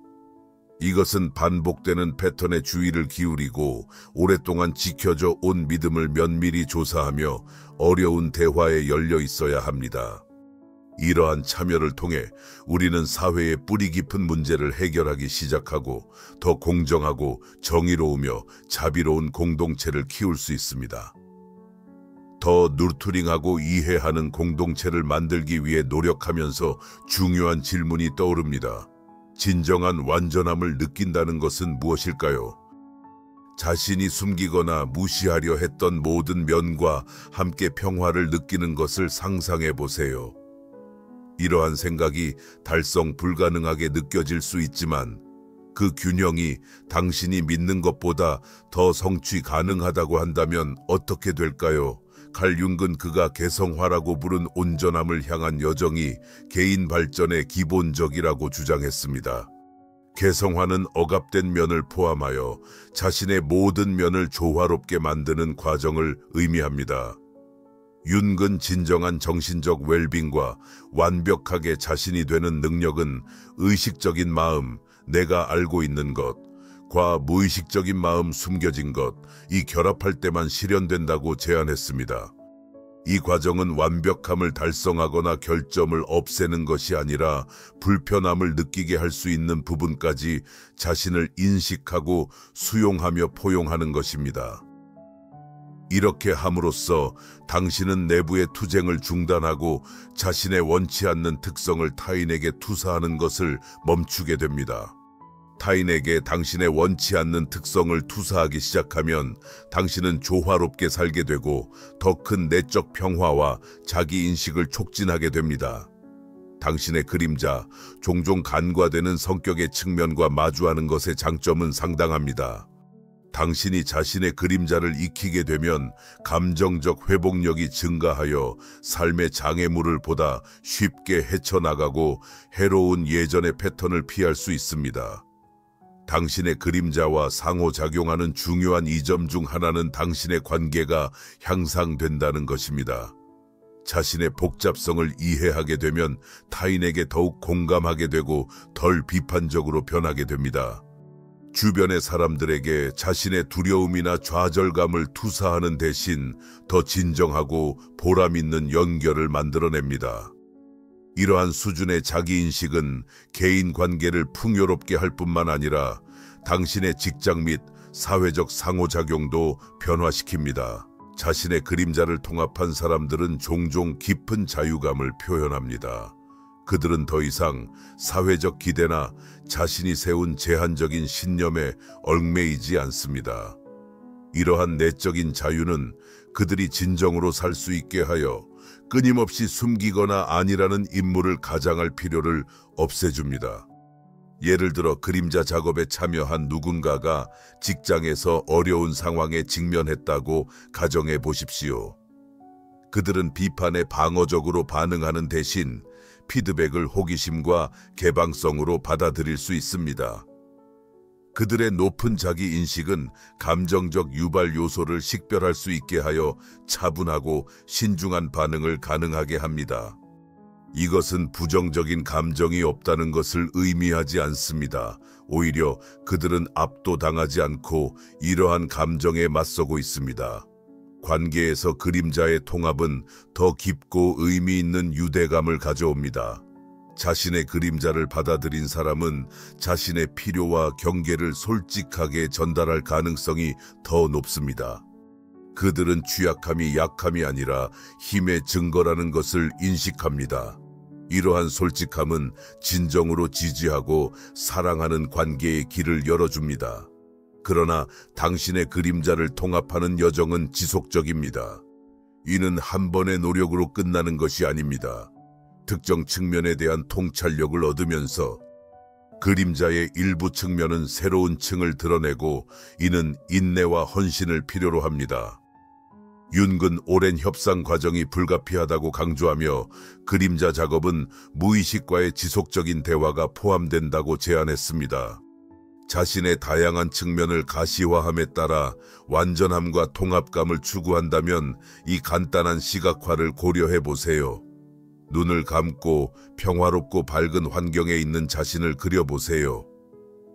이것은 반복되는 패턴에 주의를 기울이고 오랫동안 지켜져 온 믿음을 면밀히 조사하며 어려운 대화에 열려 있어야 합니다. 이러한 참여를 통해 우리는 사회의 뿌리 깊은 문제를 해결하기 시작하고 더 공정하고 정의로우며 자비로운 공동체를 키울 수 있습니다. 더 누르투링하고 이해하는 공동체를 만들기 위해 노력하면서 중요한 질문이 떠오릅니다. 진정한 완전함을 느낀다는 것은 무엇일까요? 자신이 숨기거나 무시하려 했던 모든 면과 함께 평화를 느끼는 것을 상상해 보세요. 이러한 생각이 달성 불가능하게 느껴질 수 있지만 그 균형이 당신이 믿는 것보다 더 성취 가능하다고 한다면 어떻게 될까요? 칼 융은 그가 개성화라고 부른 온전함을 향한 여정이 개인 발전의 기본적이라고 주장했습니다. 개성화는 억압된 면을 포함하여 자신의 모든 면을 조화롭게 만드는 과정을 의미합니다. 융은 진정한 정신적 웰빙과 완벽하게 자신이 되는 능력은 의식적인 마음, 내가 알고 있는 것, 과 무의식적인 마음, 숨겨진 것, 이 결합할 때만 실현된다고 제안했습니다. 이 과정은 완벽함을 달성하거나 결점을 없애는 것이 아니라 불편함을 느끼게 할 수 있는 부분까지 자신을 인식하고 수용하며 포용하는 것입니다. 이렇게 함으로써 당신은 내부의 투쟁을 중단하고 자신의 원치 않는 특성을 타인에게 투사하는 것을 멈추게 됩니다. 타인에게 당신의 원치 않는 특성을 투사하기 시작하면 당신은 조화롭게 살게 되고 더 큰 내적 평화와 자기인식을 촉진하게 됩니다. 당신의 그림자, 종종 간과되는 성격의 측면과 마주하는 것의 장점은 상당합니다. 당신이 자신의 그림자를 익히게 되면 감정적 회복력이 증가하여 삶의 장애물을 보다 쉽게 헤쳐나가고 해로운 예전의 패턴을 피할 수 있습니다. 당신의 그림자와 상호작용하는 중요한 이점 중 하나는 당신의 관계가 향상된다는 것입니다. 자신의 복잡성을 이해하게 되면 타인에게 더욱 공감하게 되고 덜 비판적으로 변하게 됩니다. 주변의 사람들에게 자신의 두려움이나 좌절감을 투사하는 대신 더 진정하고 보람 있는 연결을 만들어냅니다. 이러한 수준의 자기인식은 개인 관계를 풍요롭게 할 뿐만 아니라 당신의 직장 및 사회적 상호작용도 변화시킵니다. 자신의 그림자를 통합한 사람들은 종종 깊은 자유감을 표현합니다. 그들은 더 이상 사회적 기대나 자신이 세운 제한적인 신념에 얽매이지 않습니다. 이러한 내적인 자유는 그들이 진정으로 살 수 있게 하여 끊임없이 숨기거나 아니라는 임무를 가장할 필요를 없애줍니다. 예를 들어 그림자 작업에 참여한 누군가가 직장에서 어려운 상황에 직면했다고 가정해 보십시오. 그들은 비판에 방어적으로 반응하는 대신 피드백을 호기심과 개방성으로 받아들일 수 있습니다. 그들의 높은 자기 인식은 감정적 유발 요소를 식별할 수 있게 하여 차분하고 신중한 반응을 가능하게 합니다. 이것은 부정적인 감정이 없다는 것을 의미하지 않습니다. 오히려 그들은 압도당하지 않고 이러한 감정에 맞서고 있습니다. 관계에서 그림자의 통합은 더 깊고 의미 있는 유대감을 가져옵니다. 자신의 그림자를 받아들인 사람은 자신의 필요와 경계를 솔직하게 전달할 가능성이 더 높습니다. 그들은 취약함이 약함이 아니라 힘의 증거라는 것을 인식합니다. 이러한 솔직함은 진정으로 지지하고 사랑하는 관계의 길을 열어줍니다. 그러나 당신의 그림자를 통합하는 여정은 지속적입니다. 이는 한 번의 노력으로 끝나는 것이 아닙니다. 특정 측면에 대한 통찰력을 얻으면서 그림자의 일부 측면은 새로운 층을 드러내고 이는 인내와 헌신을 필요로 합니다. 윤근 오랜 협상 과정이 불가피하다고 강조하며 그림자 작업은 무의식과의 지속적인 대화가 포함된다고 제안했습니다. 자신의 다양한 측면을 가시화함에 따라 완전함과 통합감을 추구한다면 이 간단한 시각화를 고려해 보세요. 눈을 감고 평화롭고 밝은 환경에 있는 자신을 그려보세요.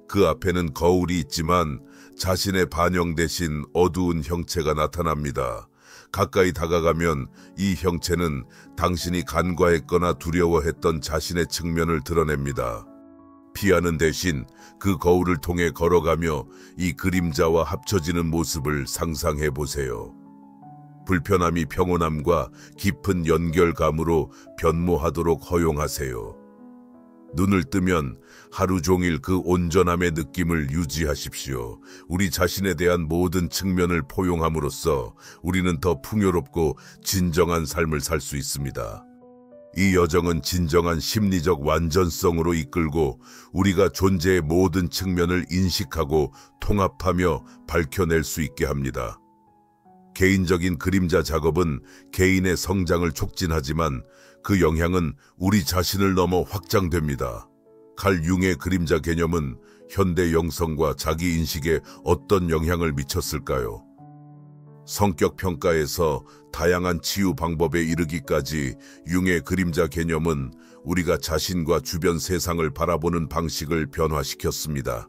그 앞에는 거울이 있지만 자신의 반영 대신 어두운 형체가 나타납니다. 가까이 다가가면 이 형체는 당신이 간과했거나 두려워했던 자신의 측면을 드러냅니다. 피하는 대신 그 거울을 통해 걸어가며 이 그림자와 합쳐지는 모습을 상상해 보세요. 불편함이 평온함과 깊은 연결감으로 변모하도록 허용하세요. 눈을 뜨면 하루 종일 그 온전함의 느낌을 유지하십시오. 우리 자신에 대한 모든 측면을 포용함으로써 우리는 더 풍요롭고 진정한 삶을 살 수 있습니다. 이 여정은 진정한 심리적 완전성으로 이끌고 우리가 존재의 모든 측면을 인식하고 통합하며 밝혀낼 수 있게 합니다. 개인적인 그림자 작업은 개인의 성장을 촉진하지만 그 영향은 우리 자신을 넘어 확장됩니다. 칼 융의 그림자 개념은 현대 영성과 자기인식에 어떤 영향을 미쳤을까요? 성격 평가에서 다양한 치유 방법에 이르기까지 융의 그림자 개념은 우리가 자신과 주변 세상을 바라보는 방식을 변화시켰습니다.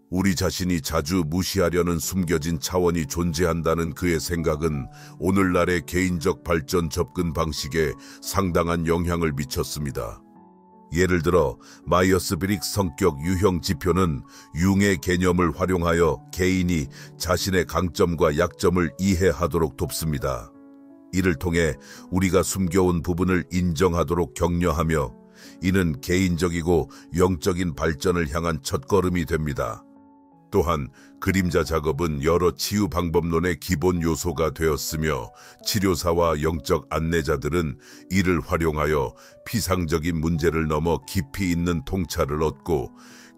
우리 자신이 자주 무시하려는 숨겨진 차원이 존재한다는 그의 생각은 오늘날의 개인적 발전 접근 방식에 상당한 영향을 미쳤습니다. 예를 들어 마이어스브릭 성격 유형 지표는 융의 개념을 활용하여 개인이 자신의 강점과 약점을 이해하도록 돕습니다. 이를 통해 우리가 숨겨온 부분을 인정하도록 격려하며 이는 개인적이고 영적인 발전을 향한 첫걸음이 됩니다. 또한 그림자 작업은 여러 치유 방법론의 기본 요소가 되었으며 치료사와 영적 안내자들은 이를 활용하여 피상적인 문제를 넘어 깊이 있는 통찰을 얻고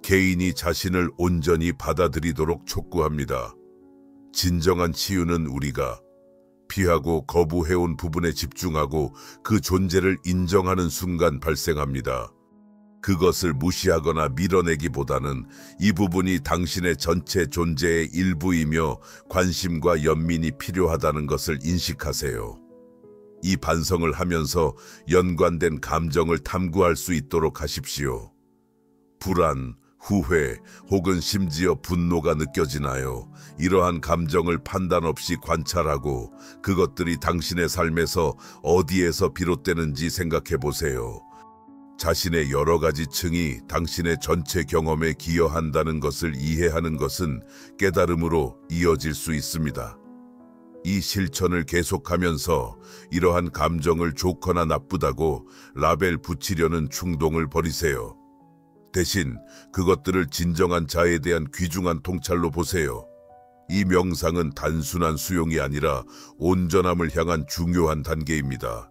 개인이 자신을 온전히 받아들이도록 촉구합니다. 진정한 치유는 우리가 피하고 거부해온 부분에 집중하고 그 존재를 인정하는 순간 발생합니다. 그것을 무시하거나 밀어내기보다는 이 부분이 당신의 전체 존재의 일부이며 관심과 연민이 필요하다는 것을 인식하세요. 이 반성을 하면서 연관된 감정을 탐구할 수 있도록 하십시오. 불안, 후회 혹은 심지어 분노가 느껴지나요? 이러한 감정을 판단 없이 관찰하고 그것들이 당신의 삶에서 어디에서 비롯되는지 생각해 보세요. 자신의 여러 가지 층이 당신의 전체 경험에 기여한다는 것을 이해하는 것은 깨달음으로 이어질 수 있습니다. 이 실천을 계속하면서 이러한 감정을 좋거나 나쁘다고 라벨 붙이려는 충동을 버리세요. 대신 그것들을 진정한 자에 대한 귀중한 통찰로 보세요. 이 명상은 단순한 수용이 아니라 온전함을 향한 중요한 단계입니다.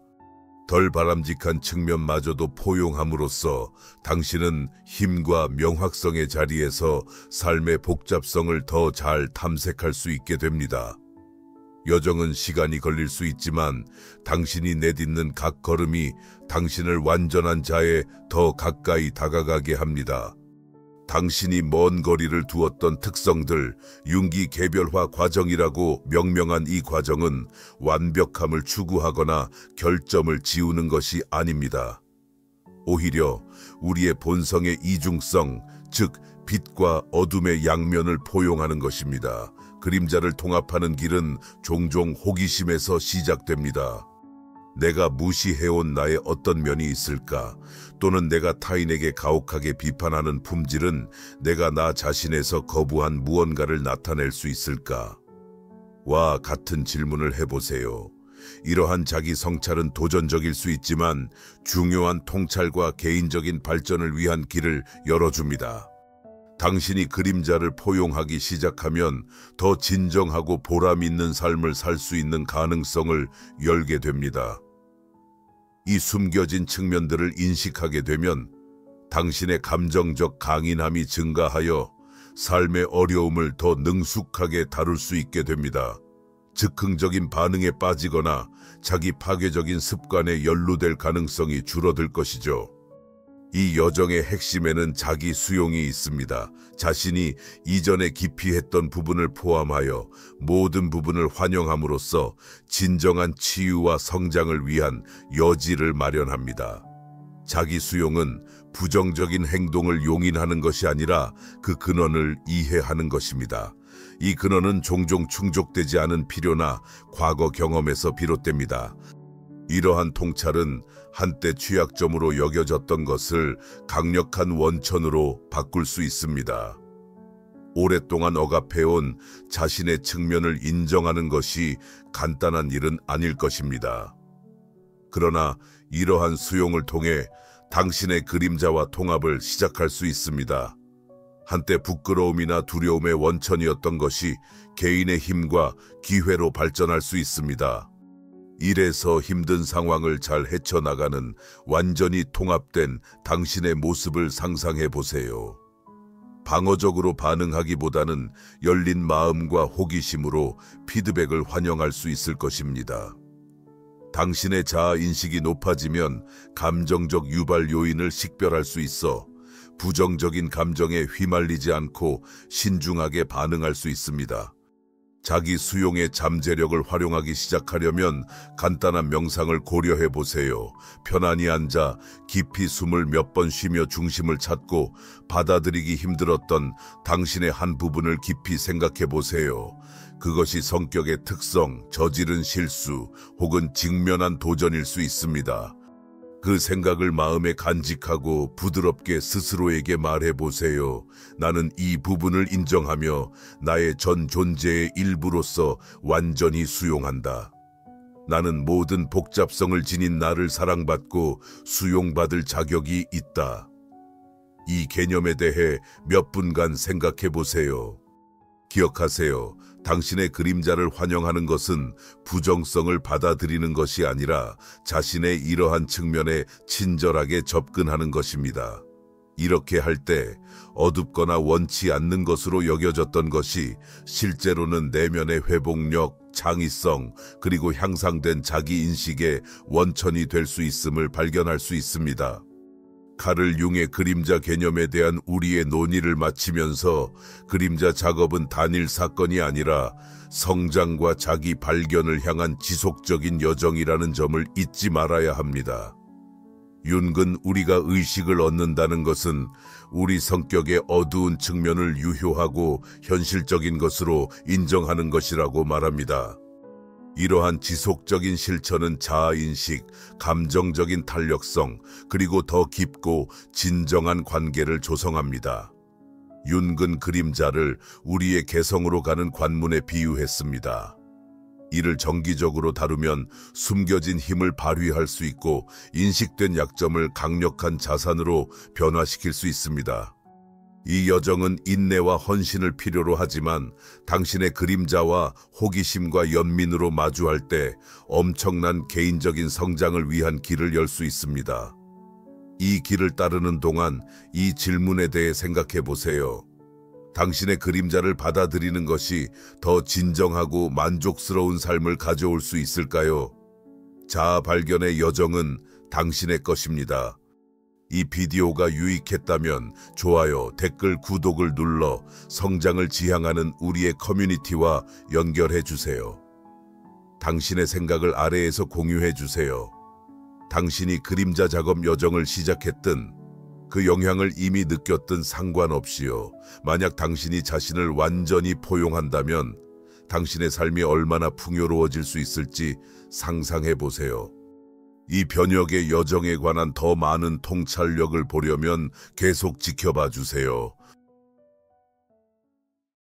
덜 바람직한 측면마저도 포용함으로써 당신은 힘과 명확성의 자리에서 삶의 복잡성을 더 잘 탐색할 수 있게 됩니다. 여정은 시간이 걸릴 수 있지만 당신이 내딛는 각 걸음이 당신을 완전한 자에 더 가까이 다가가게 합니다. 당신이 먼 거리를 두었던 특성들, 융기 개별화 과정이라고 명명한 이 과정은 완벽함을 추구하거나 결점을 지우는 것이 아닙니다. 오히려 우리의 본성의 이중성, 즉 빛과 어둠의 양면을 포용하는 것입니다. 그림자를 통합하는 길은 종종 호기심에서 시작됩니다. 내가 무시해온 나의 어떤 면이 있을까? 또는 내가 타인에게 가혹하게 비판하는 품질은 내가 나 자신에서 거부한 무언가를 나타낼 수 있을까? 와 같은 질문을 해보세요. 이러한 자기 성찰은 도전적일 수 있지만 중요한 통찰과 개인적인 발전을 위한 길을 열어줍니다. 당신이 그림자를 포용하기 시작하면 더 진정하고 보람 있는 삶을 살 수 있는 가능성을 열게 됩니다. 이 숨겨진 측면들을 인식하게 되면 당신의 감정적 강인함이 증가하여 삶의 어려움을 더 능숙하게 다룰 수 있게 됩니다. 즉흥적인 반응에 빠지거나 자기 파괴적인 습관에 연루될 가능성이 줄어들 것이죠. 이 여정의 핵심에는 자기 수용이 있습니다. 자신이 이전에 기피했던 부분을 포함하여 모든 부분을 환영함으로써 진정한 치유와 성장을 위한 여지를 마련합니다. 자기 수용은 부정적인 행동을 용인하는 것이 아니라 그 근원을 이해하는 것입니다. 이 근원은 종종 충족되지 않은 필요나 과거 경험에서 비롯됩니다. 이러한 통찰은 한때 취약점으로 여겨졌던 것을 강력한 원천으로 바꿀 수 있습니다. 오랫동안 억압해온 자신의 측면을 인정하는 것이 간단한 일은 아닐 것입니다. 그러나 이러한 수용을 통해 당신의 그림자와 통합을 시작할 수 있습니다. 한때 부끄러움이나 두려움의 원천이었던 것이 개인의 힘과 기회로 발전할 수 있습니다. 이래서 힘든 상황을 잘 헤쳐나가는 완전히 통합된 당신의 모습을 상상해 보세요. 방어적으로 반응하기보다는 열린 마음과 호기심으로 피드백을 환영할 수 있을 것입니다. 당신의 자아인식이 높아지면 감정적 유발 요인을 식별할 수 있어 부정적인 감정에 휘말리지 않고 신중하게 반응할 수 있습니다. 자기 수용의 잠재력을 활용하기 시작하려면 간단한 명상을 고려해 보세요. 편안히 앉아 깊이 숨을 몇 번 쉬며 중심을 찾고 받아들이기 힘들었던 당신의 한 부분을 깊이 생각해 보세요. 그것이 성격의 특성, 저지른 실수 혹은 직면한 도전일 수 있습니다. 그 생각을 마음에 간직하고 부드럽게 스스로에게 말해보세요. 나는 이 부분을 인정하며 나의 전 존재의 일부로서 완전히 수용한다. 나는 모든 복잡성을 지닌 나를 사랑받고 수용받을 자격이 있다. 이 개념에 대해 몇 분간 생각해보세요. 기억하세요. 당신의 그림자를 환영하는 것은 부정성을 받아들이는 것이 아니라 자신의 이러한 측면에 친절하게 접근하는 것입니다. 이렇게 할 때 어둡거나 원치 않는 것으로 여겨졌던 것이 실제로는 내면의 회복력, 창의성, 그리고 향상된 자기인식의 원천이 될 수 있음을 발견할 수 있습니다. 카를 융의 그림자 개념에 대한 우리의 논의를 마치면서 그림자 작업은 단일 사건이 아니라 성장과 자기 발견을 향한 지속적인 여정이라는 점을 잊지 말아야 합니다. 윤근 우리가 의식을 얻는다는 것은 우리 성격의 어두운 측면을 유효하고 현실적인 것으로 인정하는 것이라고 말합니다. 이러한 지속적인 실천은 자아인식, 감정적인 탄력성, 그리고 더 깊고 진정한 관계를 조성합니다. 윤근 그림자를 우리의 개성으로 가는 관문에 비유했습니다. 이를 정기적으로 다루면 숨겨진 힘을 발휘할 수 있고 인식된 약점을 강력한 자산으로 변화시킬 수 있습니다. 이 여정은 인내와 헌신을 필요로 하지만 당신의 그림자와 호기심과 연민으로 마주할 때 엄청난 개인적인 성장을 위한 길을 열 수 있습니다. 이 길을 따르는 동안 이 질문에 대해 생각해 보세요. 당신의 그림자를 받아들이는 것이 더 진정하고 만족스러운 삶을 가져올 수 있을까요? 자아 발견의 여정은 당신의 것입니다. 이 비디오가 유익했다면 좋아요, 댓글, 구독을 눌러 성장을 지향하는 우리의 커뮤니티와 연결해 주세요. 당신의 생각을 아래에서 공유해 주세요. 당신이 그림자 작업 여정을 시작했든 그 영향을 이미 느꼈든 상관없이요. 만약 당신이 자신을 완전히 포용한다면 당신의 삶이 얼마나 풍요로워질 수 있을지 상상해 보세요. 이 변혁의 여정에 관한 더 많은 통찰력을 보려면 계속 지켜봐 주세요.